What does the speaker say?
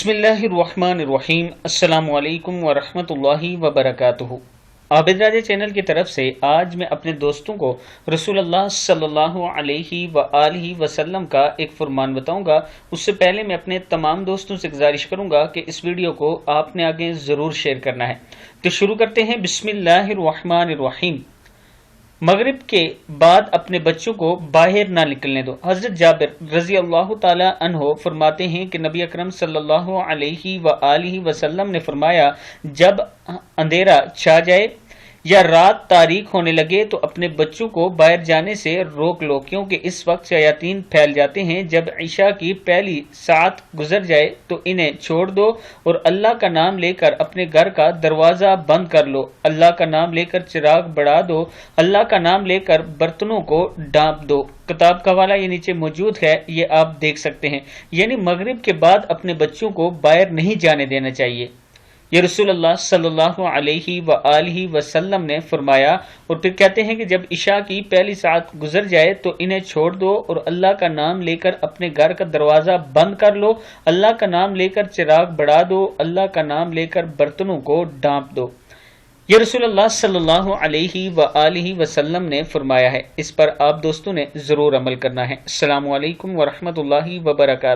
بسم اللہ الرحمن الرحیم۔ السلام علیکم ورحمۃ اللہ وبرکاتہ۔ عابد راجہ چینل کی طرف سے آج میں اپنے دوستوں کو رسول اللہ صلی اللہ علیہ وآلہ وسلم کا ایک فرمان بتاؤں گا۔ اس سے پہلے میں اپنے تمام دوستوں سے گزارش کروں گا کہ اس ویڈیو کو آپ نے آگے ضرور شیئر کرنا ہے۔ تو شروع کرتے ہیں۔ بسم اللہ الرحمن الرحیم۔ مغرب کے بعد اپنے بچوں کو باہر نہ نکلنے دو۔ حضرت جابر رضی اللہ تعالی عنہ فرماتے ہیں کہ نبی اکرم صلی اللہ علیہ وآلہ وسلم نے فرمایا، جب اندھیرا چھا جائے یا رات تاریک ہونے لگے تو اپنے بچوں کو باہر جانے سے روک لو، کیونکہ اس وقت شیاطین پھیل جاتے ہیں۔ جب عشاء کی پہلی ساعت گزر جائے تو انہیں چھوڑ دو اور اللہ کا نام لے کر اپنے گھر کا دروازہ بند کر لو، اللہ کا نام لے کر چراغ بڑھا دو، اللہ کا نام لے کر برتنوں کو ڈھانپ دو۔ کتاب کا حوالہ یہ نیچے موجود ہے، یہ آپ دیکھ سکتے ہیں۔ یعنی مغرب کے بعد اپنے بچوں کو باہر نہیں جانے دینا چاہیے، یہ رسول اللہ صلی اللہ علیہ وآلہ وسلم نے فرمایا۔ اور پھر کہتے ہیں کہ جب عشاء کی پہلی ساعت گزر جائے تو انہیں چھوڑ دو اور اللہ کا نام لے کر اپنے گھر کا دروازہ بند کر لو، اللہ کا نام لے کر چراغ بڑھا دو، اللہ کا نام لے کر برتنوں کو ڈھانپ دو، یہ رسول اللہ صلی اللہ علیہ وآلہ وسلم نے فرمایا ہے۔ اس پر آپ دوستوں نے ضرور عمل کرنا ہے۔ السلام علیکم ورحمۃ اللہ وبرکاتہ۔